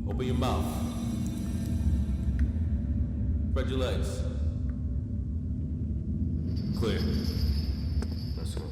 Open your mouth. Spread your legs. Clear. Let's go.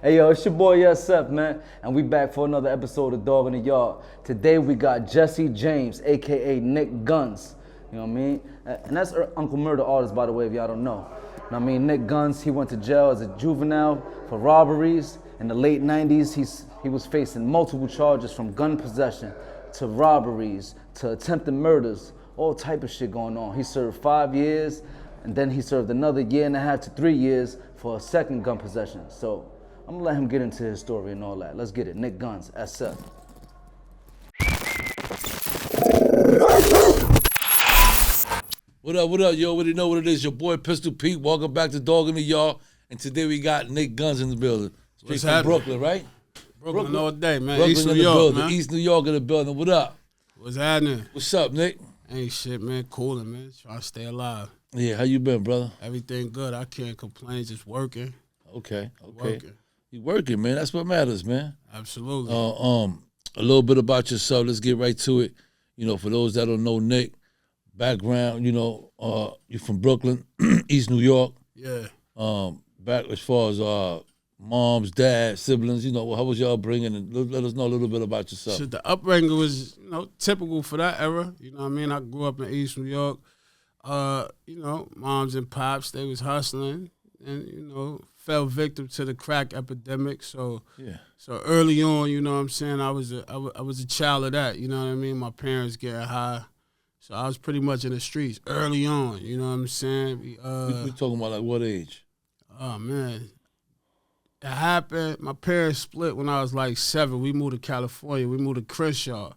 Hey yo, it's your boy SF, man, and we back for another episode of Dog in the Yard. Today we got Jesse James, aka Knick Gunz. You know what I mean? And that's Uncle Murder artist, by the way, if y'all don't know. You know what I mean? Knick Gunz, he went to jail as a juvenile for robberies. In the late 90s, he was facing multiple charges from gun possession to robberies to attempted murders, all type of shit going on. He served 5 years, and then he served another 1.5 to 3 years for a second gun possession. So I'm gonna let him get into his story and all that. Let's get it. Knick Gunz, SF. What up, you already know what it is. Your boy Pistol Pete, welcome back to Dog in the Yard. And today we got Knick Gunz in the building. Straight from Brooklyn, right? Brooklyn all day, man. Brooklyn East in New the York, building. man. East New York in the building. What up? What's happening? What's up, Nick? Ain't shit, man. Cooling, man. Trying to stay alive. Yeah, how you been, brother? Everything good. I can't complain. Just working. Okay. Working. You working, man. That's what matters, man. Absolutely. A little bit about yourself. Let's get right to it. You know, for those that don't know Nick, background, you know, you from Brooklyn, East New York. Yeah. Back as far as moms, dads, siblings, you know, how was your upbringing? And let us know a little bit about yourself. Shit, the upbringing was, typical for that era. You know what I mean? I grew up in East New York. Moms and pops, they was hustling and, fell victim to the crack epidemic. So early on, you know what I'm saying, I was a child of that, you know what I mean? My parents getting high. So I was pretty much in the streets early on, you know what I'm saying? We talking about like what age? Oh, man. It happened. My parents split when I was like 7. We moved to California. We moved to Crenshaw.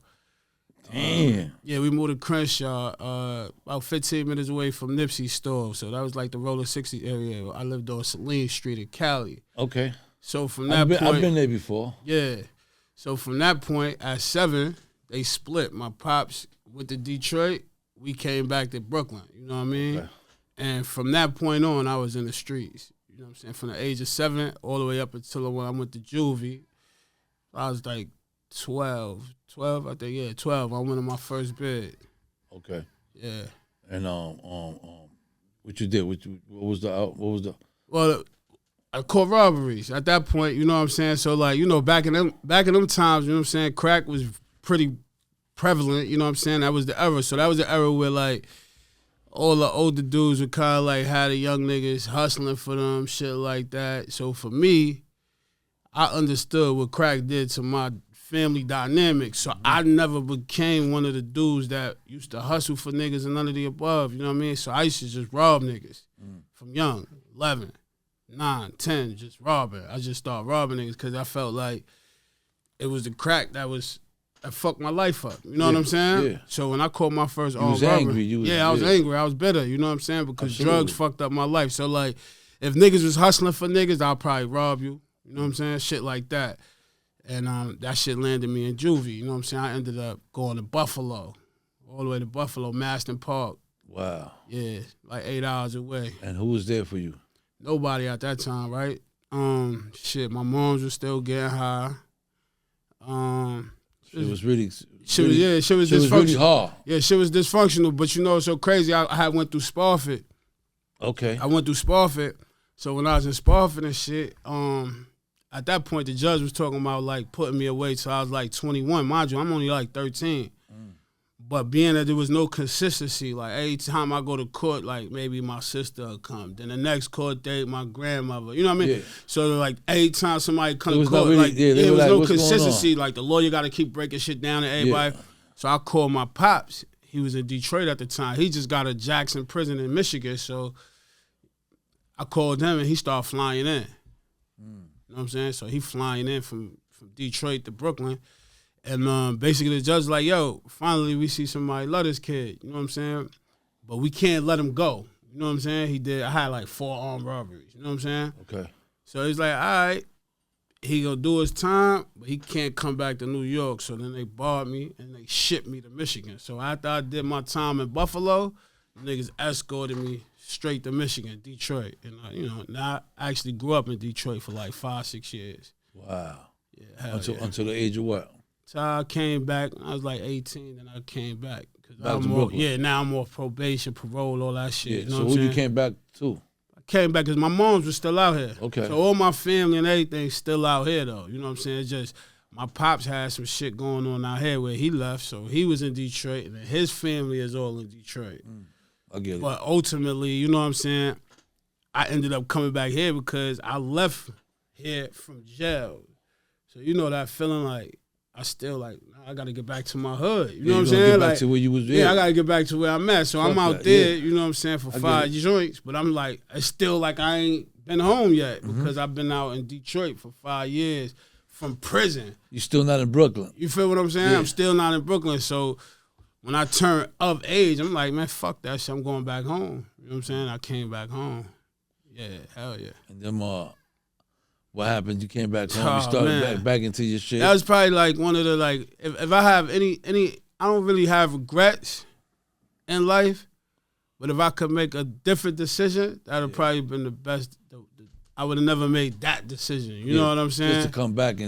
Damn. We moved to Crenshaw, about 15 minutes away from Nipsey's store. So that was like the Roller 60 area. I lived on Saline Street in Cali. Okay. So from that point, I've been there before. Yeah. So from that point, at 7, they split. My pops went to Detroit. We came back to Brooklyn. You know what I mean? Okay. And from that point on, I was in the streets. You know what I'm saying? From the age of 7 all the way up until when I went to juvie, I was like 12, I think, yeah, 12. I went on my first bid. Okay. Yeah. And what you did? What was the? Well, I caught robberies at that point. You know what I'm saying? So like, back in them times, you know what I'm saying, crack was pretty prevalent. You know what I'm saying? That was the era. So that was the era where like all the older dudes would kind of like had the young niggas hustling for them, shit like that. So for me, I understood what crack did to my family dynamic. So I never became one of the dudes that used to hustle for niggas and none of the above. You know what I mean? So I used to just rob niggas from young, 11, 9, 10, just robbing. I just started robbing niggas because I felt like it was the crack that fucked my life up. You know what I'm saying? Yeah. So when I caught my first armed robbery, I was angry. I was bitter. You know what I'm saying? Because drugs fucked up my life. So like, if niggas was hustling for niggas, I'll probably rob you. You know what I'm saying? Shit like that. And that shit landed me in juvie. You know what I'm saying? I ended up going to Buffalo, all the way to Buffalo, Maston Park. Wow. Yeah, like 8 hours away. And who was there for you? Nobody at that time, right? My moms was still getting high. It was really, shit was dysfunctional. Was really hard. Yeah, shit was dysfunctional. But it's so crazy. I had went through Spofford. Okay. I went through Spofford. So when I was in Spofford and shit, at that point the judge was talking about like putting me away till I was like 21. Mind you, I'm only like 13. But being that there was no consistency, like every time I go to court, like maybe my sister will come. Then the next court date, my grandmother. You know what I mean? Yeah. So like every time somebody come to court, there was no consistency. Like the lawyer got to keep breaking shit down to everybody. Yeah. So I called my pops. He was in Detroit at the time. He just got a Jackson prison in Michigan. So I called him and he started flying in. You know what I'm saying? So he flying in from Detroit to Brooklyn. And basically the judge was like, yo, finally we see somebody love this kid. You know what I'm saying? But we can't let him go. You know what I'm saying? I had like 4 armed robberies. You know what I'm saying? Okay. So he's like, all right, he gonna do his time, but he can't come back to New York. So then they barred me and they shipped me to Michigan. So after I did my time in Buffalo, niggas escorted me straight to Michigan, Detroit. And now I actually grew up in Detroit for like 5-6 years. Wow. Yeah, Until the age of what? So I came back. I was like 18, and I came back. Back to Brooklyn. Now I'm off probation, parole, all that shit. Yeah. You know So what who you I'm came back to? I came back because my moms was still out here. Okay. So all my family and everything still out here, though. You know what I'm saying? It's just my pops had some shit going on out here where he left, so he was in Detroit, and then his family is all in Detroit. I get it. But ultimately, you know what I'm saying, I ended up coming back here because I left here from jail. So you know that feeling like I still like, I got to get back to my hood. You know what I'm saying? Get back like, to where you was. yeah, I got to get back to where I'm at. So I'm out that, there, yeah. you know what I'm saying, for 5 joints. But I'm like, it's still like I ain't been home yet Mm-hmm. because I've been out in Detroit for 5 years from prison. You still not in Brooklyn. You feel what I'm saying? Yeah. I'm still not in Brooklyn. So when I turned of age, I'm like, man, fuck that shit. I'm going back home. You know what I'm saying? I came back home. Yeah, hell yeah. And then what happened? You came back home. Oh, You started man. back into your shit. That was probably like one of the like if I have any I don't really have regrets in life, but if I could make a different decision, that'd have probably been the best. I would have never made that decision. You know what I'm saying?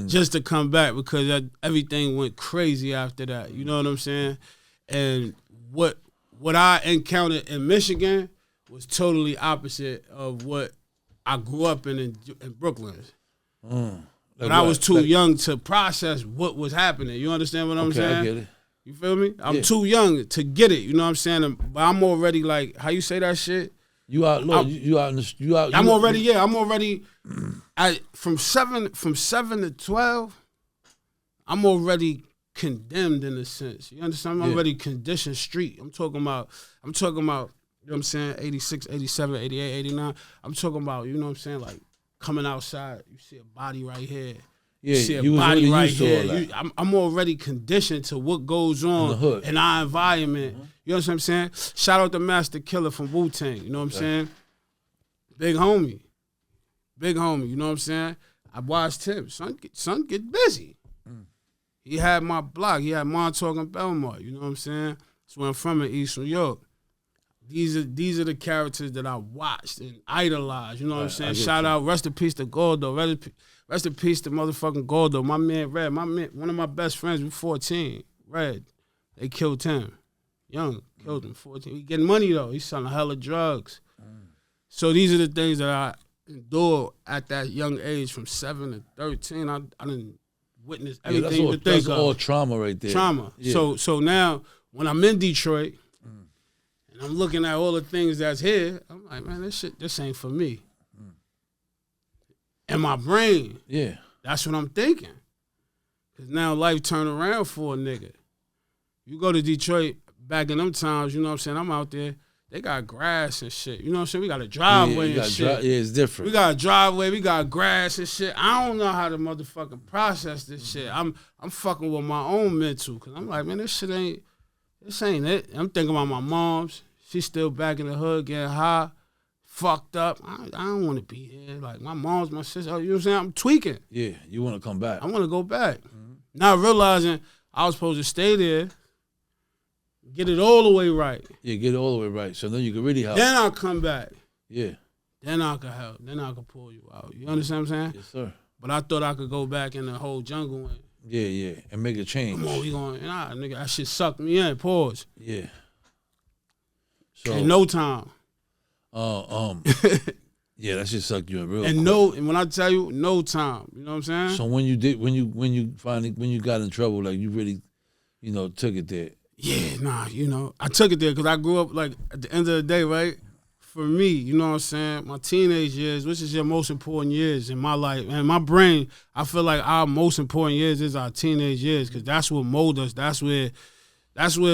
Just to come back because everything went crazy after that. You know what I'm saying? And what I encountered in Michigan was totally opposite of what I grew up in Brooklyn. But I was too young to process what was happening. You understand what I'm saying? I get it. You feel me? I'm too young to get it. You know what I'm saying? But I'm already like, how you say that shit? You out, look, you out in the, you out. I'm already from 7 to 12. I'm already condemned in a sense. You understand? I'm already conditioned street. I'm talking about, you know what I'm saying, 86, 87, 88, 89. I'm talking about, you know what I'm saying, like coming outside, you see a body right here. Yeah, you see a you was body really right used to all here. that. I'm already conditioned to what goes on the hood. in our environment. You know what I'm saying? Shout out to Master Killer from Wu-Tang. You know what I'm saying? Big homie. You know what I'm saying? I watched him. Son get busy. He had my block. He had Montauk and Belmont. You know what I'm saying? That's where I'm from in East New York. These are the characters that I watched and idolized. You know what I'm saying? Shout out, rest in peace to Gordo. Rest in peace to motherfucking Gordo. My man Red. One of my best friends was 14. Red. They killed him. Young. Killed him. 14. He getting money though. He's selling hella drugs. So these are the things that I endured at that young age from 7 to 13. I didn't witness everything you think that's of. all trauma right there. Trauma. Yeah. So now when I'm in Detroit and I'm looking at all the things that's here, I'm like, man, this ain't for me. In my brain, that's what I'm thinking. Because now life turned around for a nigga. You go to Detroit back in them times, you know what I'm saying, I'm out there, they got grass and shit. You know what I'm saying? We got a driveway and shit. It's different. We got a driveway, we got grass and shit. I don't know how to motherfucking process this shit. I'm fucking with my own mental. Because I'm like, man, this ain't it. I'm thinking about my mom's. She's still back in the hood getting high, fucked up. I don't want to be here. Like, my mom's, my sister, you know what I'm saying? I'm tweaking. Yeah, you want to come back. I want to go back. Not realizing I was supposed to stay there, get it all the way right. Yeah, get it all the way right. So then you can really help. Then I'll come back. Yeah. Then I can help. Then I can pull you out. You understand what I'm saying? Yes, sir. But I thought I could go back in the whole jungle and, Yeah, and make a change. come on, we going, nah, nigga, that shit sucked me in. Pause. Yeah. So In no time. yeah, that shit sucked you in real And quick. and when I tell you, no time. You know what I'm saying? So when you got in trouble, like you really, took it there. Yeah, nah, I took it there because I grew up, like, at the end of the day, right? For me, you know what I'm saying? My teenage years, which is your most important years in my life. And my brain, I feel like our most important years is our teenage years because that's what mold us. That's where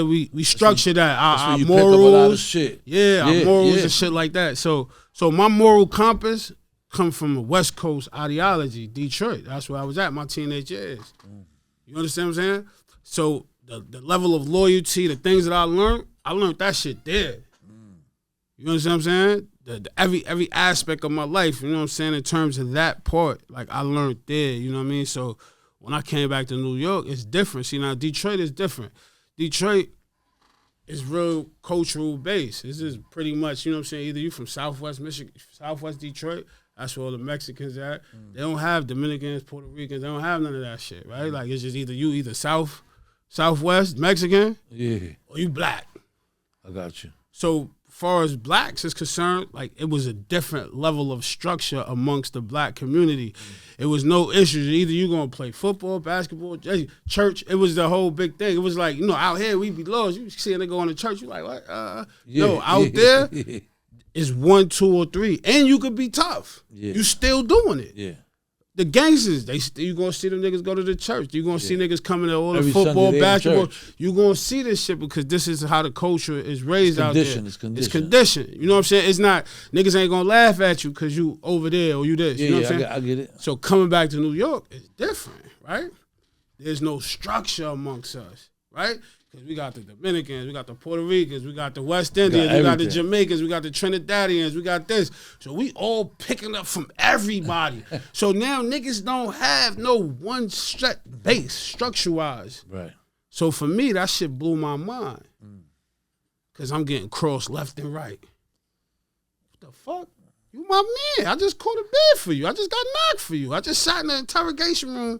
we structure that. Our you morals. pick up a lot of shit. Yeah, our morals and shit like that. So my moral compass come from a West Coast ideology, Detroit. That's where I was at my teenage years. You understand what I'm saying? So the level of loyalty, the things that I learned that shit there. You understand what I'm saying? every aspect of my life, you know what I'm saying, in terms of that part, like I learned there, you know what I mean? So when I came back to New York, it's different. See, now Detroit is different. Detroit is real cultural based. This is pretty much, you know what I'm saying, either you from Southwest Michigan, Southwest Detroit, that's where all the Mexicans at. They don't have Dominicans, Puerto Ricans, they don't have none of that shit, right? Like it's just either Southwest Mexican, or you black. I got you. So far as blacks is concerned, like it was a different level of structure amongst the black community. It was no issues. Either you gonna play football, basketball, church. It was the whole big thing. It was like, you know, out here we be lost. You see a nigga going to church, you like, what? No, out there it's 1, 2, or 3, and you could be tough. You still doing it. Yeah. The gangsters, you gonna see them niggas go to the church. You gonna see niggas coming to all the Every football, Sunday basketball. You gonna see this shit because this is how the culture is raised out there. It's It's conditioned. You know what I'm saying? It's not, niggas ain't gonna laugh at you because you over there or you this. You know what I'm saying? I get it. So coming back to New York is different, right? There's no structure amongst us, right? Because we got the Dominicans, we got the Puerto Ricans, we got the West Indians, we got the Jamaicans, we got the Trinidadians, we got this. So we all picking up from everybody. So now niggas don't have no one base, structure-wise. Right. So for me, that shit blew my mind. Because I'm getting crossed left and right. What the fuck? You my man. I just caught a bid for you. I just got knocked for you. I just sat in the interrogation room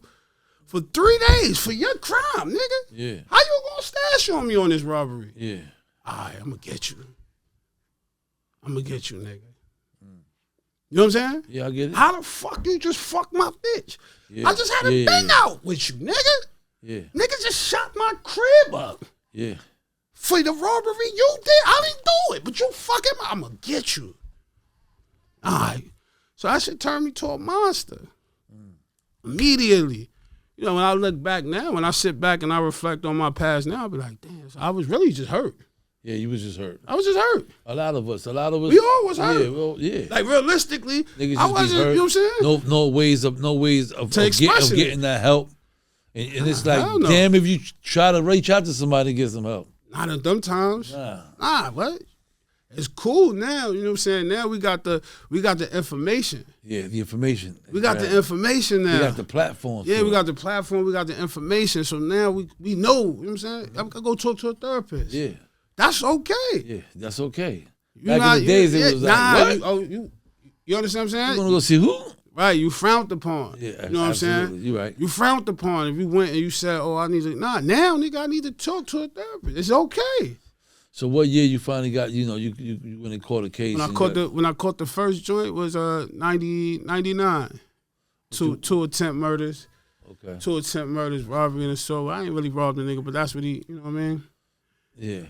for 3 days for your crime, nigga. Yeah. How you gonna stash on me on this robbery? Yeah. All right, I'm gonna get you. I'm gonna get you, nigga. You know what I'm saying? Yeah, I get it. How the fuck you just fuck my bitch? Yeah. I just had a thing out with you, nigga. Yeah. Nigga just shot my crib up. Yeah. For the robbery you did. I didn't do it, but you fucking, I'm gonna get you. All right. So that shit turned me to a monster. Immediately. You know, when I look back now, when I sit back and I reflect on my past now, I be like, damn, so I was really just hurt. Yeah, you was just hurt. I was just hurt. A lot of us. We all was hurt. Yeah, well, yeah. Like realistically, Niggas I just wasn't, be hurt. you know what I'm saying? No ways of getting that help. And it's like, damn, if you try to reach out to somebody to get some help. Not at them times. Nah, what? It's cool now, you know what I'm saying? Now we got the information. Yeah, the information. We got the information now. We got the platform. Yeah, we got the platform, we got the information. So now we know, you know what I'm saying? I can go talk to a therapist. Yeah. That's okay. Yeah, that's okay. You Back in the days, it was like, what? You understand what I'm saying? You want to go see who? Right, you frowned upon. Yeah, you know what I'm saying? You're right. You frowned upon if you went and you said, oh, I need to, now, nigga, I need to talk to a therapist. It's okay. So what year you finally got, you know, you went and caught a case? When I caught the first joint was 99. Two attempt murders. Okay. 2 attempt murders, robbery and assault. I ain't really robbed a nigga, but that's what he, you know what I mean? Yeah.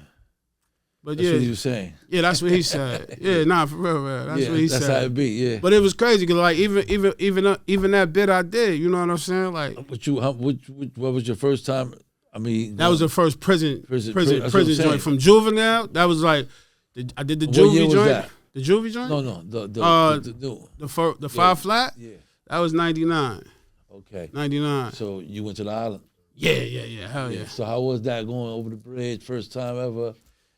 But That's what he was saying. Yeah, that's what he said. Yeah, nah, for real. That's what he said. That's how it be, yeah. But it was crazy because like even that bit I did, you know what I'm saying? Like, what was your first time? I mean, that was the first prison joint from Juvenile. That was like, I did the What year juvie was joint. that? The juvie joint. No, the 5 flat. Yeah. That was 99. Okay. 99. So you went to the island. Yeah. Hell yeah. So how was that going over the bridge? First time ever.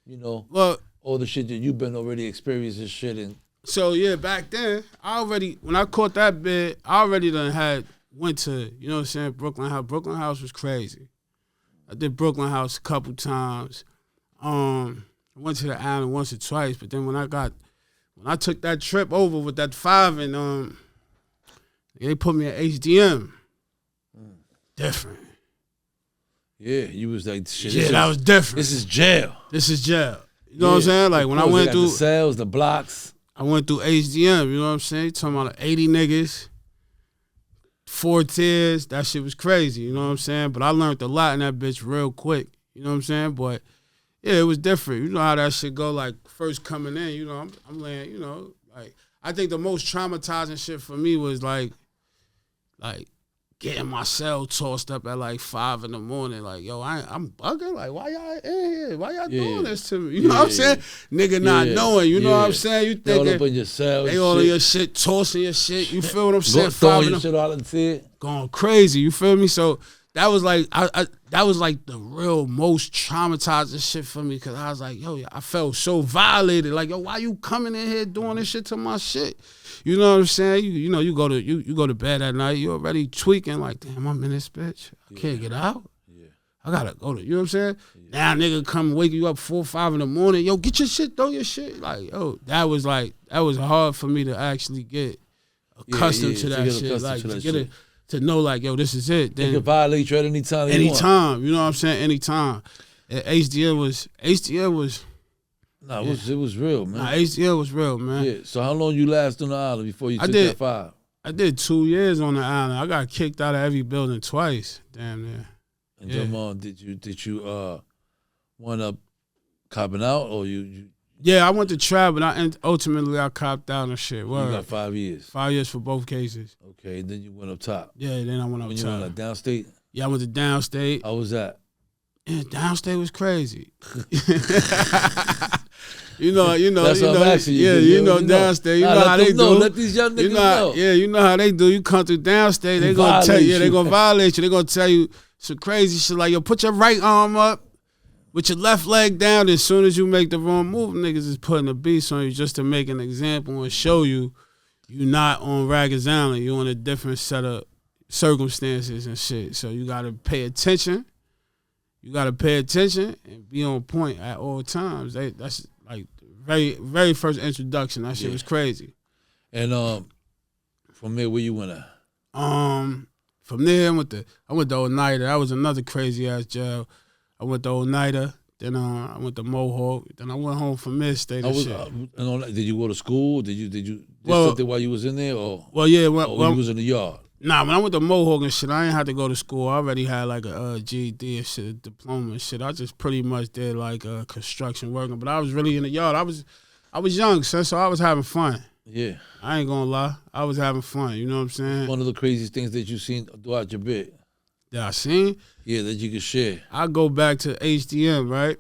You know, well, all the shit that you've been already experiencing shit in. So yeah, back then, when I caught that bit, I already went to, you know what I'm saying, Brooklyn House. Brooklyn House was crazy. I did Brooklyn House a couple times. I went to the island once or twice, but then when I took that trip over with that 5 and they put me at HDM. Different. Yeah, you was like, shit. Yeah, that was different. This is jail. You know what I'm saying? Like when I went through the cells, the blocks. I went through HDM, you know what I'm saying? You talking about 80 niggas, 4 tiers, that shit was crazy, you know what I'm saying? But I learned a lot in that bitch real quick, you know what I'm saying? But yeah, it was different. You know how that shit go, like first coming in, you know, I'm laying, you know, like I think the most traumatizing shit for me was like getting my cell tossed up at like 5 in the morning. Like, yo, I'm bugging. Like, why y'all in here? Why y'all doing this to me? You know what I'm saying? Nigga not knowing. You know what I'm saying? You think all up in your cell. They all in your shit, tossing your shit. You feel what I'm saying? Throwing your shit out and see it. Going crazy. You feel me? So that was like that was like the real most traumatizing shit for me, because I was like, yo, I felt so violated. Like, yo, why you coming in here doing this shit to my shit? You know what I'm saying? You know, you go to bed at night, you already tweaking, like, damn, I'm in this bitch. I can't get out. Yeah. I gotta go to, you know what I'm saying? Yeah. Now nigga come wake you up 4 or 5 in the morning. Yo, get your shit, throw your shit. Like, yo, that was hard for me to actually get accustomed to that shit. Like, to get it. To know, like, yo, this is it. Then they can violate you at any time. Anytime, you know what I'm saying? Anytime. And HDL was. Nah, it was real, man. Nah, HDL was real, man. Yeah. So how long you last on the island before you took that 5? I did 2 years on the island. I got kicked out of every building twice. Damn near. And your mom, did you wind up copping out, or you? Yeah, I went to trial, but ultimately I copped out and shit. Word. You got 5 years. 5 years for both cases. Okay, and then you went up top. Yeah, then I went up top. When you went like Downstate? Yeah, I went to Downstate. How was that? Yeah, Downstate was crazy. you know, That's what I'm asking you. Yeah, you know Downstate. You know how they do. Let these young niggas know. Yeah, you know how they do. You come through Downstate, they gonna tell you, they gonna violate you. They gonna tell you some crazy shit like, yo, put your right arm up with your left leg down. As soon as you make the wrong move, niggas is putting a beast on you just to make an example and show you you're not on Rikers Island. You're on a different set of circumstances and shit. So you gotta pay attention. You gotta pay attention and be on point at all times. That's like very, very first introduction. That shit was crazy. And from there, where you went at? From there, I went to Oneida. That was another crazy ass jail. I went to Oneida. Then I went to Mohawk. Then I went home from Midstate and shit. Did you go to school? Did you do something while you was in there, or? Well, yeah. Or you was in the yard? Nah, when I went to Mohawk and shit, I ain't had to go to school. I already had like a GED and shit, a diploma and shit. I just pretty much did like construction working, but I was really in the yard. I was young, son, so I was having fun. Yeah. I ain't gonna lie. I was having fun, you know what I'm saying? One of the craziest things that you seen throughout your bit. That I seen? Yeah, that you could share. I go back to HDM, right?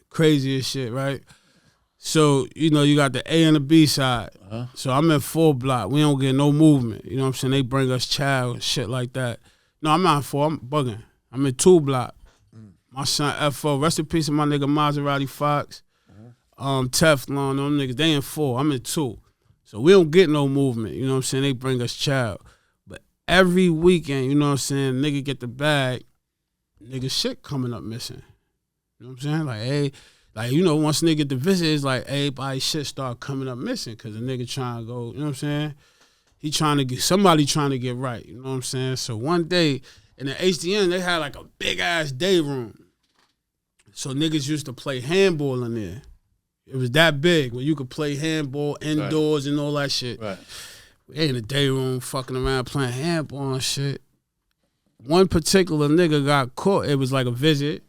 Craziest shit, right? So, you know, you got the A and the B side. Uh-huh. So I'm in 4 block. We don't get no movement. You know what I'm saying? They bring us chow and shit like that. No, I'm not in 4. I'm bugging. I'm in 2 block. My son F4. Rest in peace of my nigga Maserati Fox. Teflon, them niggas. They in 4. I'm in 2. So we don't get no movement. You know what I'm saying? They bring us chow. But every weekend, you know what I'm saying, nigga get the bag, nigga shit coming up missing. You know what I'm saying? Like, hey, like, you know, once nigga get the visit, it's like everybody shit start coming up missing because the nigga trying to go, you know what I'm saying? He trying to get, somebody trying to get right, you know what I'm saying? So one day in the HDN, they had like a big ass day room. So niggas used to play handball in there. It was that big where you could play handball indoors and all that shit. Right. We in the day room fucking around playing handball and shit. One particular nigga got caught. It was like a visit.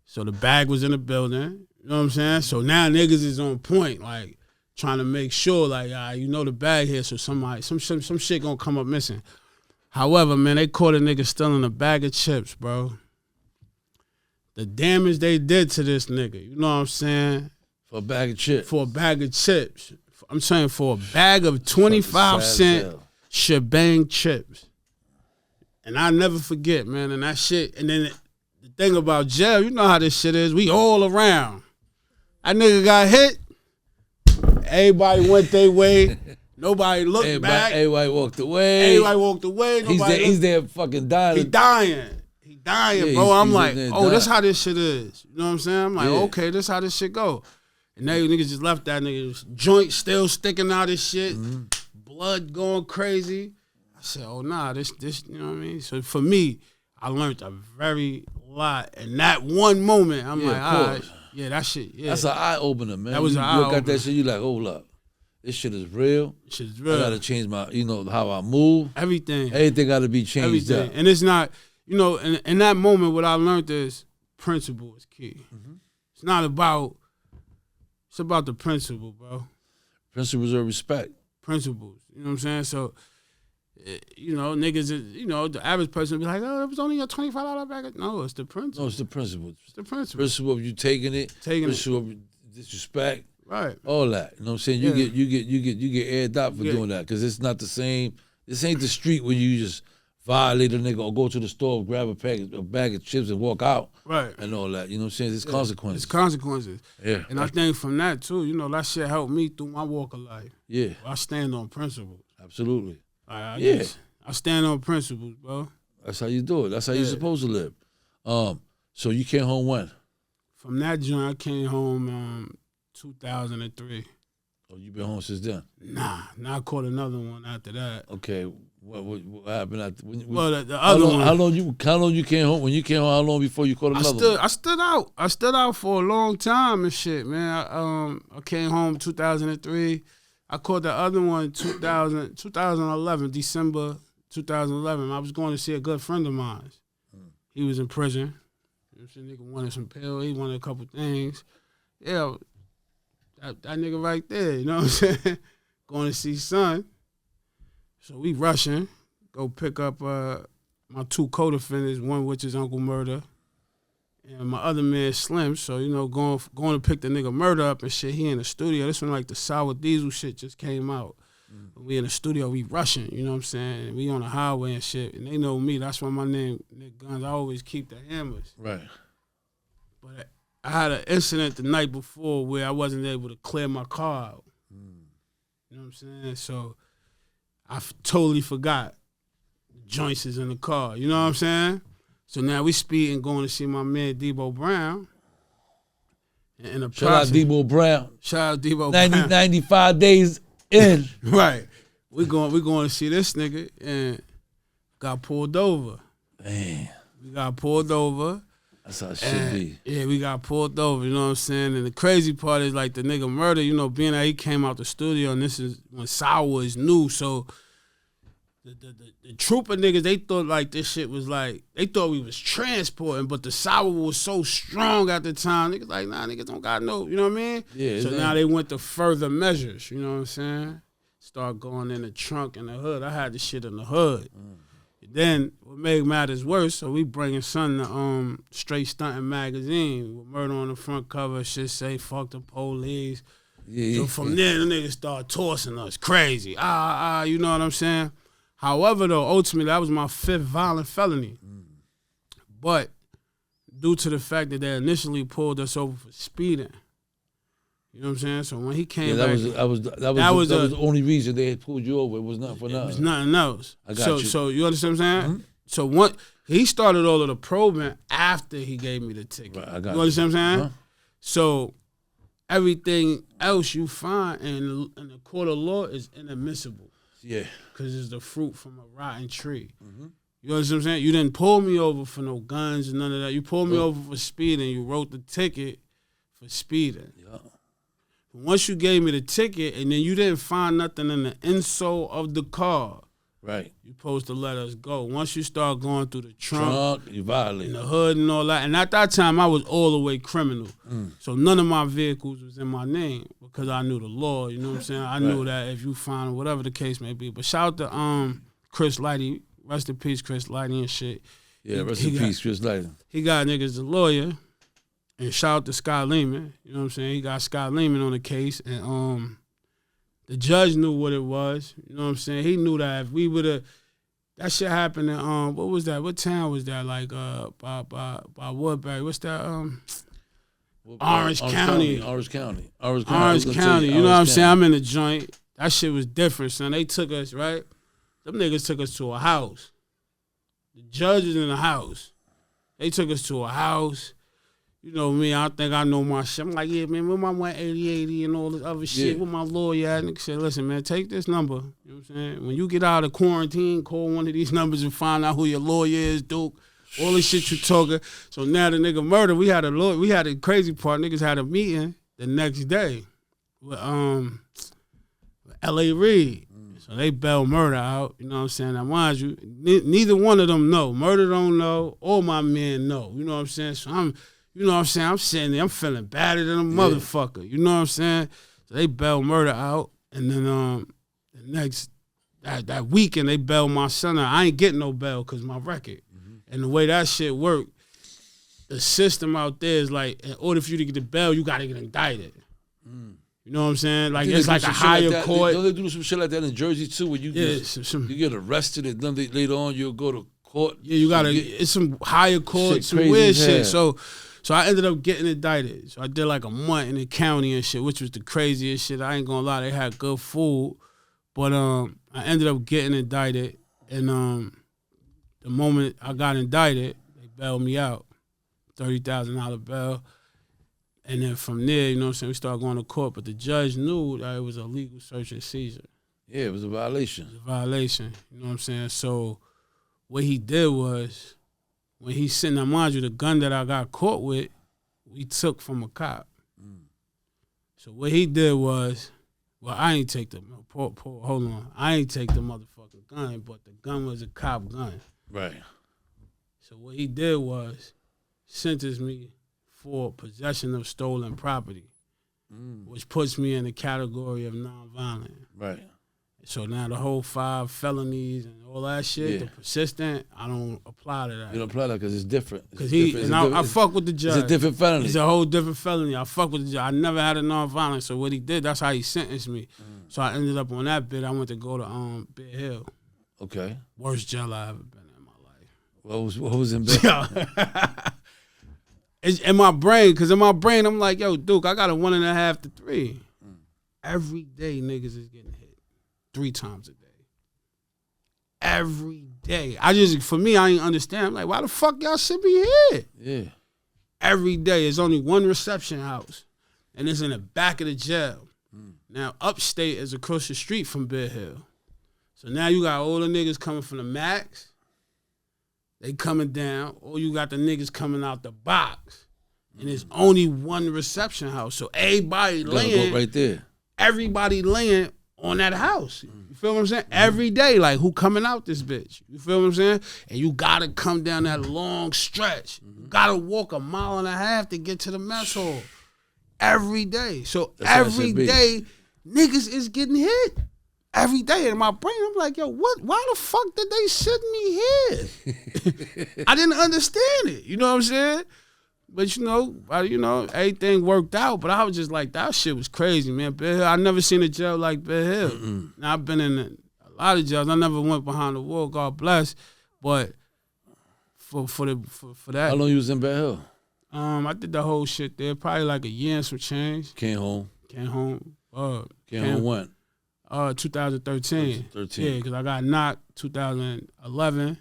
So the bag was in the building. You know what I'm saying? So now niggas is on point, like trying to make sure, like, you know the bag here, so some shit gonna come up missing. However, man, they caught a nigga stealing a bag of chips, bro. The damage they did to this nigga, you know what I'm saying? For a bag of chips. For a bag of chips. I'm saying for a bag of 25-cent shebang chips. And I never forget, man, and that shit, and then the thing about jail, you know how this shit is, we all around. That nigga got hit, everybody went their way, nobody looked back. Everybody walked away. He's there fucking dying. He dying, bro. I'm like, this how this shit is. You know what I'm saying? I'm like, okay, this how this shit go. And they niggas just left that nigga's joint still sticking out his shit, blood going crazy. I said, oh nah, this, you know what I mean? So for me, I learned a very lot. And that one moment, I'm like, all right, yeah, that shit, yeah. That's an eye opener, man. That was an eye opener. You got that shit, you like, hold up. This shit is real. I gotta change my, how I move. Everything gotta be changed up. And it's not, in that moment, what I learned is principle is key. It's not about, it's about the principle, bro. Principles of respect. Principles. You know what I'm saying? So, niggas, the average person be like, oh, it was only a $25 bag. No, it's the principle. No, it's the principle. It's the principle. Principle of you taking it. Principle of disrespect. Right. All that. You know what I'm saying? You get aired out for doing that because it's not the same. This ain't the street where you just violate a nigga or go to the store, grab a bag of chips and walk out. Right. And all that. You know what I'm saying? There's consequences. It's consequences. Yeah. And I think from that, too, you know, that shit helped me through my walk of life. Yeah. I stand on principles. Absolutely. I stand on principles, bro. That's how you do it. That's how you're supposed to live. So you came home when? From that joint, I came home 2003. Oh, you been home since then? Nah, I caught another one after that. Okay. What happened after? Well, the other one. How long you came home? When you came home, how long before you caught another one? I stood out for a long time and shit, man. I came home 2003. I caught the other one 2011, December 2011. I was going to see a good friend of mine. He was in prison. Nigga wanted some pills. He wanted a couple things. Yeah, that nigga right there, you know what I'm saying? Going to see son. So we rushing, go pick up my two co-defendants, one which is Uncle Murder, and my other man Slim. So, you know, going to pick the nigga Murder up and shit. He in the studio. This one like the Sour Diesel shit just came out. We in the studio, we rushing, you know what I'm saying? And we on the highway and shit. And they know me. That's why my name, Knick Gunz. I always keep the hammers. Right. But I had an incident the night before where I wasn't able to clear my car out. You know what I'm saying? So I totally forgot the joints is in the car. You know what I'm saying? So now we speeding, going to see my man Debo Brown. And the Shout out Debo Brown. Shout out Debo Brown. 95 days in. Right. We going to see this nigga and got pulled over. Man. We got pulled over. That's how it should be. Yeah, we got pulled over, you know what I'm saying? And the crazy part is like the nigga Murder, you know, being that he came out the studio and this is when Sour is new, so the trooper niggas, they thought like this shit was like, they thought we was transporting, but the Sour was so strong at the time, niggas like, nah, niggas don't got no, you know what I mean? Yeah. So now they went to further measures, you know what I'm saying? Start going in the trunk and the hood. I had the shit in the hood. Then what made matters worse, so we bringing son to Straight Stunting magazine with Murder on the front cover, shit say fuck the police. Yeah. So from there the niggas start tossing us crazy. You know what I'm saying? However though, ultimately that was my 5th violent felony. But due to the fact that they initially pulled us over for speeding. You know what I'm saying? So when he came back, that was the only reason they had pulled you over. It was not for nothing. It was nothing else. I got you. So you understand what I'm saying? So he started all of the probing after he gave me the ticket. Right, I got you understand what I'm saying? So everything else you find in the court of law is inadmissible. Yeah. Because it's the fruit from a rotten tree. You understand what I'm saying? You didn't pull me over for no guns and none of that. You pulled me over for speeding. You wrote the ticket for speeding. Yeah. Once you gave me the ticket and then you didn't find nothing in the insole of the car, right? You're supposed to let us go. Once you start going through the trunk you violate. And the hood and all that. And at that time, I was all the way criminal. So none of my vehicles was in my name because I knew the law. You know what I'm saying? I knew that if you find whatever the case may be. But shout out to Chris Lighty. Rest in peace, Chris Lighty and shit. Yeah, rest in peace, Chris Lighty. He got niggas a lawyer. And shout out to Scott Lehman. You know what I'm saying? He got Scott Lehman on the case. And the judge knew what it was. You know what I'm saying? He knew that if we would have, that shit happened in, what was that? What town was that? Like, by Woodbury. What's that? Orange County. Orange County. You know what I'm saying? I'm in the joint. That shit was different, son. They took us, right? Them niggas took us to a house. The judge is in the house. They took us to a house. You know me, I think I know my shit. I'm like, yeah, man, with my 180 and all this other shit, with my lawyer at, nigga said, listen, man, take this number. You know what I'm saying? When you get out of quarantine, call one of these numbers and find out who your lawyer is, Duke. All the shit you talking. So now the nigga Murder, we had a crazy part. Niggas had a meeting the next day with L.A. Reid. So they bailed Murder out. You know what I'm saying? Now, mind you, neither one of them know. Murder don't know. All my men know. You know what I'm saying? So you know what I'm saying? I'm sitting there, I'm feeling badder than a motherfucker. You know what I'm saying? So they bailed Murder out, and then the next, that weekend, they bailed my son out. I ain't getting no bail because my record. And the way that shit worked, the system out there is like, in order for you to get the bail, you got to get indicted. You You know what I'm saying? Like, They it's do like a some shit higher that. court. Don't they do some shit like that in Jersey too, where you you get arrested and then later on you'll go to court? Yeah, you gotta. It's some higher court, some crazy weird as shit. hell. So I ended up getting indicted. So I did like a month in the county and shit, which was the craziest shit. I ain't gonna lie, they had good food, but I ended up getting indicted, and the moment I got indicted, they bailed me out, $30,000 bail, and then from there, you know what I'm saying, we started going to court. But the judge knew that it was a legal search and seizure. Yeah, it was a violation. It was a violation. You know what I'm saying? So what he did was, when he sent, now mind you, the gun that I got caught with, we took from a cop. So what he did was, well, I ain't take the, hold on, I ain't take the motherfucking gun, but the gun was a cop gun. Right. So what he did was, sentenced me for possession of stolen property, which puts me in the category of nonviolent. Right. So now the whole 5 felonies and all that shit, the persistent, I don't apply to that. You don't apply that because it's different. Because I fuck with the judge. It's a different felony. It's a whole different felony. I fuck with the judge. I never had a nonviolent. So what he did, that's how he sentenced me. So I ended up on that bit. I went to go to Barehill. Okay. Worst jail I ever been in my life. What was in bed? It's in my brain, because in my brain, I'm like, yo, Duke, I got a 1.5 to 3. Every day niggas is getting hit 3 times a day. Every day. For me, I ain't understand. I'm like, why the fuck y'all should be here? Yeah. Every day. There's only one reception house, and it's in the back of the jail. Now, Upstate is across the street from Barehill. So now you got all the niggas coming from the Max. They coming down, or you got the niggas coming out the box. And there's only one reception house. So everybody laying. Go right there. Everybody laying on that house. You feel what I'm saying? Every day, like, who coming out this bitch? You feel what I'm saying? And you gotta come down that long stretch. You gotta walk 1.5 miles to get to the mess hall. Every day. So every day, niggas is getting hit. Every day in my brain, I'm like, yo, what? Why the fuck did they send me here? I didn't understand it. You know what I'm saying? But you know, everything worked out. But I was just like, that shit was crazy, man. Barehill, I never seen a jail like Barehill. Now I've been in a lot of jails. I never went behind the wall, God bless. But for that, How long you was in Barehill? I did the whole shit there. Probably like a year and some change. Came home. Came home when? 2013. 13. Yeah, because I got knocked 2011.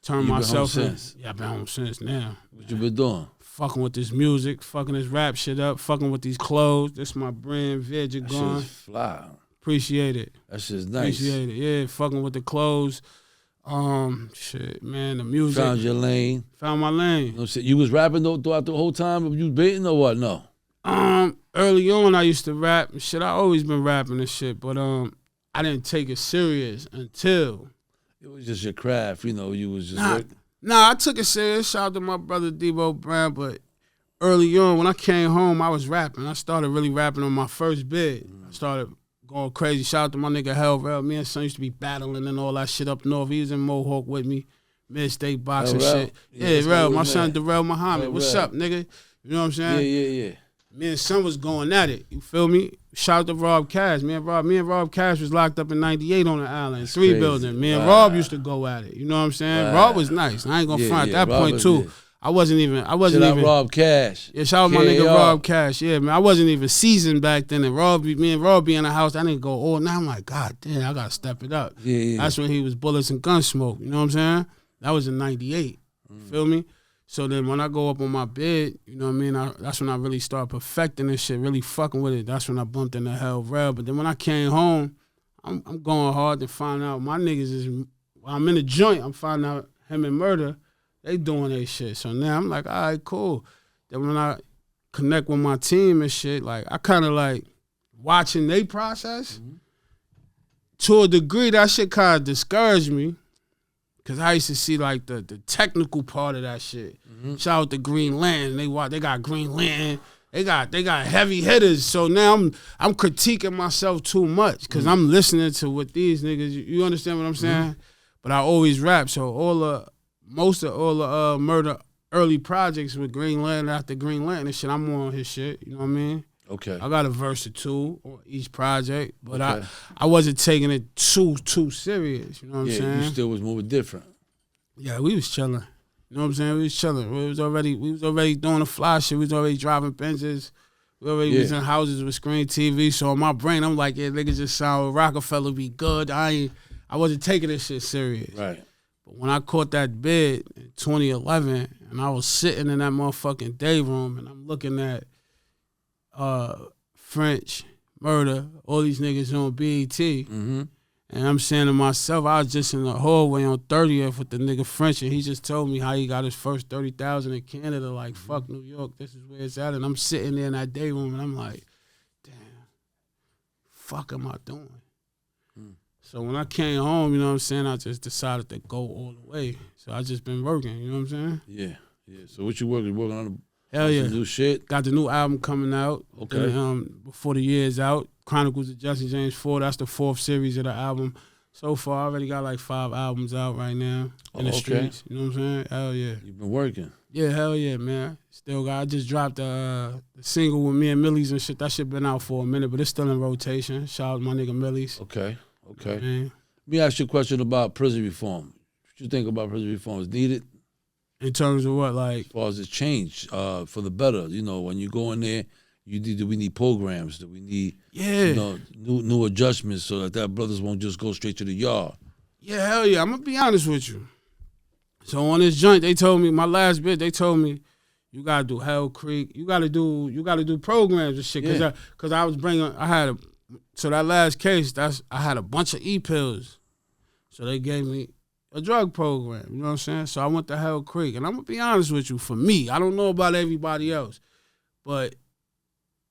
Turned You been myself home in. since? Yeah, I've been home since now. What you been doing? Fucking with this music, fucking this rap shit up, fucking with these clothes. This my brand, That Jargon. shit's fly. Appreciate it. That shit's nice. Appreciate it. Yeah, fucking with the clothes. Shit, man, the music. Found your lane. Found my lane. You know what I'm saying? You was rapping throughout the whole time? You was baiting or what? No. Early on, I used to rap and shit. I always been rapping and shit, but I didn't take it serious until. It was just your craft, you know. You was just Nah, I took it serious. Shout out to my brother Debo Brown, but early on, when I came home, I was rapping. I started really rapping on my first bid. I started going crazy. Shout out to my nigga Hell. Me and son used to be battling and all that shit up north. He was in Mohawk with me, Midstate boxing shit. Yeah, Rel, my son Darrell Muhammad. What's up, nigga? You know what I'm saying? Yeah. Me and son was going at it. You feel me? Shout out to Rob Cash. Me and Rob Cash was locked up in 98 on the island, 3 building. Me and Rob used to go at it. You know what I'm saying? Rob was nice. I ain't gonna front at that point too. Good. I wasn't even. Shout out Rob Cash. Yeah, shout out my nigga Rob Cash. Yeah, man. I wasn't even seasoned back then. And me and Rob be in the house. I didn't go all. Now I'm like, God damn, I gotta step it up. Yeah. That's when he was Bullets and Gunsmoke. You know what I'm saying? That was in 98. You feel me? So then when I go up on my bed, you know what I mean, that's when I really start perfecting this shit, really fucking with it. That's when I bumped into Hell Rel. But then when I came home, I'm going hard to find out my niggas is, while I'm in the joint, I'm finding out him and Murder, they doing their shit. So now I'm like, all right, cool. Then when I connect with my team and shit, like I kind of like watching they process. To a degree, that shit kind of discouraged me. Cause I used to see like the technical part of that shit. Shout out to Green Lantern. They got Green Lantern. They got heavy hitters. So now I'm critiquing myself too much because I'm listening to what these niggas. You understand what I'm saying? But I always rap. So most of all the Murder early projects with Green Lantern after Green Lantern and shit, I'm on his shit. You know what I mean? Okay. I got a verse or two on each project, but Okay. I wasn't taking it too serious. You know what I'm saying? You still was moving different. Yeah, we was chilling. You know what I'm saying? We was chilling. We was already doing the fly shit. We was already driving Benzes. We already was in houses with screen TV. So in my brain, I'm like, yeah, niggas just sound Rockefeller be good. I wasn't taking this shit serious. Right. But when I caught that bid in 2011, and I was sitting in that motherfucking day room, and I'm looking at French, Murder, all these niggas on BET. Mm-hmm. And I'm saying to myself, I was just in the hallway on 30th with the nigga French, and he just told me how he got his first 30,000 in Canada. Like, fuck New York, this is where it's at. And I'm sitting there in that day room, and I'm like, damn, fuck am I doing? So when I came home, you know what I'm saying, I just decided to go all the way. So I just been working, you know what I'm saying? Yeah. So what you working? Working on Hell yeah. some new shit? Got the new album coming out. Okay. And, before the year is out. Chronicles of Jesse James 4. That's the 4th series of the album. So far, I already got like 5 albums out right now in the streets. You know what I'm saying? Hell yeah. You've been working. Yeah, hell yeah, man. I just dropped the single with me and Millie's and shit. That shit been out for a minute, but it's still in rotation. Shout out to my nigga Millie's. Okay. Man. Let me ask you a question about prison reform. What you think about prison reform? Is needed? In terms of what, like? As far as it's changed for the better. You know, when you go in there, do we need programs? Do we need new adjustments so that brothers won't just go straight to the yard? Yeah, hell yeah. I'm gonna be honest with you. So on this joint, they told me, my last bit, they told me, you gotta do Hell Creek, you gotta do programs and shit. Cause so that last case, I had a bunch of E-pills. So they gave me a drug program, you know what I'm saying? So I went to Hell Creek. And I'm gonna be honest with you, for me, I don't know about everybody else, but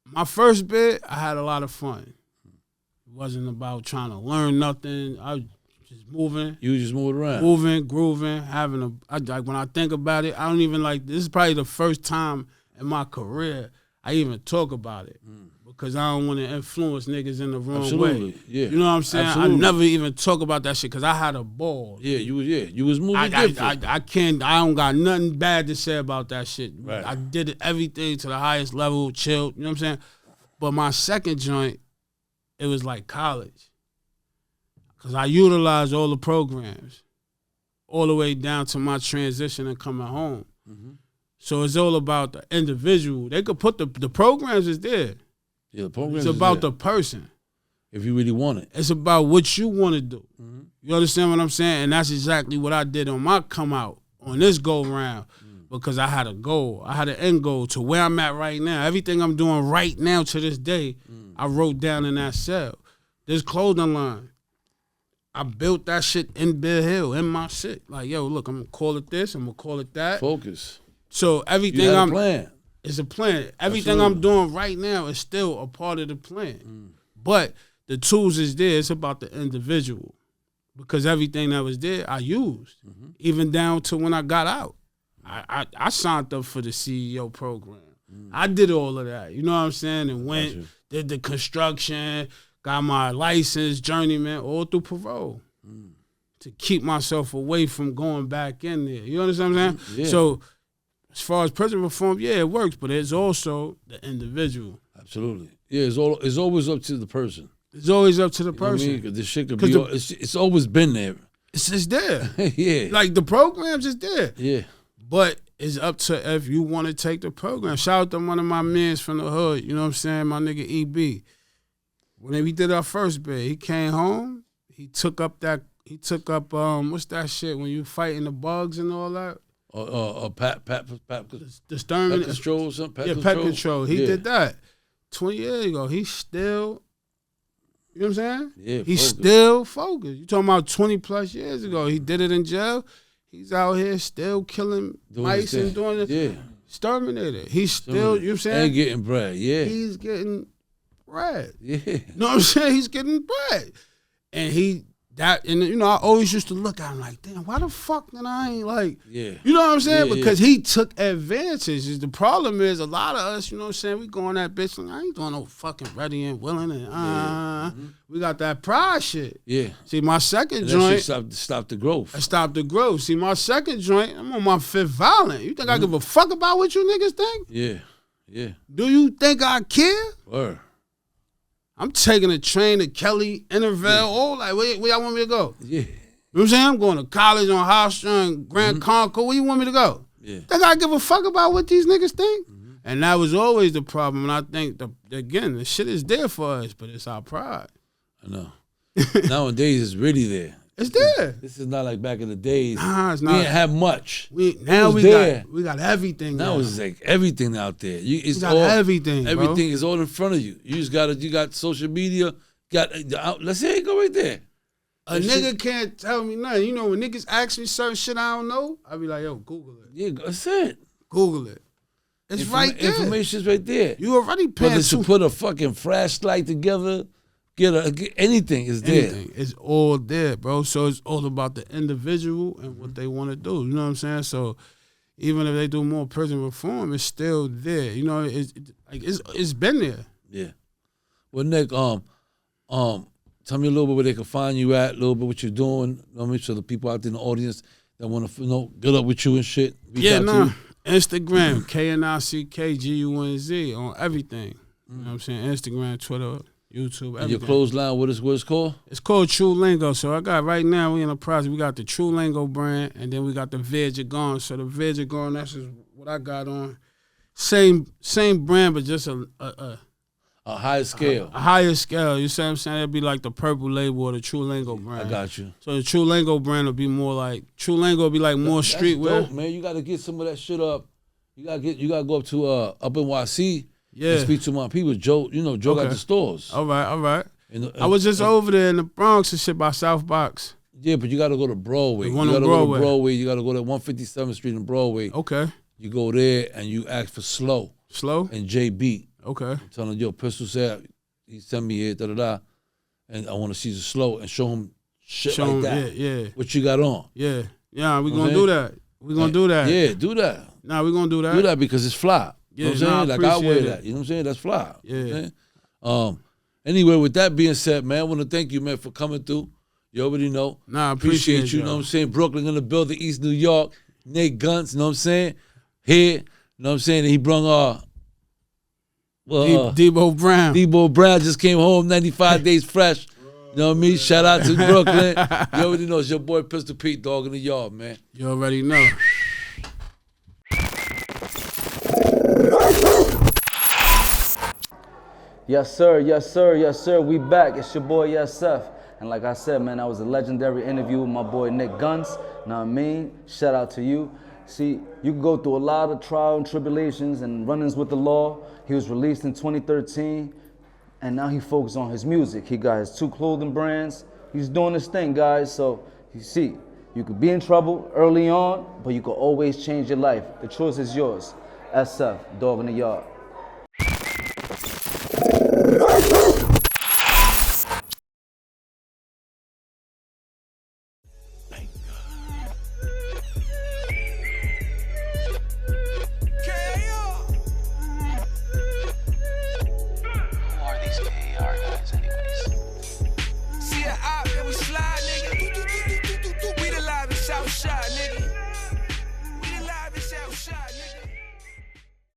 my first bit, I had a lot of fun. It wasn't about trying to learn nothing. I was just moving. You just moving around. Moving, grooving, like when I think about it, I don't even this is probably the first time in my career I even talk about it. Because I don't want to influence niggas in the wrong way. Yeah. You know what I'm saying? Absolutely. I never even talk about that shit because I had a ball. Yeah, you was moving different. I don't got nothing bad to say about that shit. Right. I did everything to the highest level, chilled, you know what I'm saying? But my second joint, it was like college. Because I utilized all the programs all the way down to my transition and coming home. Mm-hmm. So it's all about the individual. They could put the programs is there. Yeah, the programs It's about the person. If you really want it. It's about what you want to do. Mm-hmm. You understand what I'm saying? And that's exactly what I did on my come out on this go round. Because I had a goal. I had an end goal to where I'm at right now. Everything I'm doing right now to this day, I wrote down in that cell. This clothing line, I built that shit in Barehill, in my shit. Like, yo, look, I'm going to call it this, I'm going to call it that. Focus. So everything you had a plan. It's a plan. Everything I'm doing right now is still a part of the plan. But the tools is there. It's about the individual. Because everything that was there, I used. Even down to when I got out. I signed up for the CEO program. I did all of that. You know what I'm saying? And did the construction, got my license, journeyman, all through parole. To keep myself away from going back in there. You understand what I'm saying? Yeah. So as far as prison reform, yeah, it works, but it's also the individual. Absolutely. Yeah, it's always up to the person. It's always up to the person. You know what I mean? 'Cause this shit could be, it's always been there. It's just there. Yeah. Like the programs is there. Yeah. But it's up to if you want to take the program. Shout out to one of my mans from the hood, you know what I'm saying? My nigga EB. When we did our first bid, he came home, he took up what's that shit when you fighting the bugs and all that? The Sturman control or something? Pet control. He did that 20 years ago. He's still, you know what I'm saying? Yeah, he's still focused. You talking about 20 plus years ago. He did it in jail. He's out here still killing mice and doing it. Yeah. Exterminator. He's still, you know what I'm saying? And getting bread, yeah. He's getting bread. Yeah. You know what I'm saying? He's getting bread. And I always used to look at him like, damn, why the fuck then I ain't like, you know what I'm saying? Because he took advantages. The problem is a lot of us, you know what I'm saying, we go on that bitch like, I ain't doing no fucking ready and willing and we got that pride shit. Yeah. See, my second joint. Stop the growth. I stopped the growth. See, my second joint, I'm on my fifth violent. You think I give a fuck about what you niggas think? Yeah. Yeah. Do you think I care? Word. I'm taking a train to Kelly, Intervale, all like, where y'all want me to go? Yeah. You know what I'm saying? I'm going to college on High Street, Grand Concourse. Where you want me to go? Yeah. Think I give a fuck about what these niggas think? And that was always the problem. And I think, again, the shit is there for us, but it's our pride. I know. Nowadays, it's really there. It's there. This is not like back in the days. Nah, it's We not. didn't have much. Now was we there. got everything. Now it's like everything out there. It's we got everything, bro. Everything is all in front of you. You got social media. Let's say it go right there. A nigga can't tell me nothing. You know, when niggas ask me certain shit I don't know, I be like, yo, Google it. Yeah, that's it. Google it. It's right there. Information's right there. You already paying Whether to put a fucking flashlight together, get anything is there. Anything. It's all there, bro. So it's all about the individual and what they want to do. You know what I'm saying? So even if they do more prison reform, it's still there. You know, it's been there. Yeah. Well, Nick, tell me a little bit where they can find you at, a little bit what you're doing. I mean, so the people out there in the audience that want to get up with you and shit. Reach out to you. Instagram, KNICKGUNZ on everything. You know what I'm saying? Instagram, Twitter, YouTube, everything. And your clothesline, what it's called? It's called True Lingo. So I got right now, we in the process, we got the True Lingo brand, and then we got the VRAI JARGON. So the VRAI JARGON, that's just what I got on. Same brand, but just a higher scale. A higher scale. You see what I'm saying? It'd be like the purple label or the True Lingo brand. I got you. So the True Lingo brand will be more like more streetwear. Dope, man. You got to get some of that shit up. You got to go up to up NYC. Yeah. And speak to my people. Joe, Joe got the stores. All right. And I was just over there in the Bronx and shit by South Box. Yeah, but you got to go to Broadway. The one on Broadway. Go to Broadway. You got to go to 157th Street in Broadway. Okay. You go there and you ask for Slow. And JB. Okay. I'm telling you, yo, Pistol said he sent me here, and I want to see the Slow and show him shit like that. Yeah. What you got on? Yeah. Yeah, we gonna do that. We gonna do that. Yeah, do that. Nah, we gonna do that. Do that because it's fly. Yeah, you know what I'm saying? Like I wear it. that. You know what I'm saying? That's fly. Yeah. You know what I'm saying? Anyway, with that being said, man, I want to thank you, man, for coming through. You already know. Nah, I appreciate you. You know what I'm saying? Brooklyn in the building, East New York, Knick Gunz, you know what I'm saying? Here, you know what I'm saying? And he brung Debo Brown. Debo Brown just came home, 95 days fresh. You know what I mean? Shout out to Brooklyn. You already know it's your boy Pistol Pete, dog in the yard, man. You already know. Yes, sir. Yes, sir. Yes, sir. We back. It's your boy, SF. And like I said, man, that was a legendary interview with my boy Knick Gunz. Know what I mean? Shout out to you. See, you can go through a lot of trial and tribulations and run-ins with the law. He was released in 2013, and now he focused on his music. He got his 2 clothing brands. He's doing his thing, guys. So, you see, you could be in trouble early on, but you could always change your life. The choice is yours. SF, dog in the yard.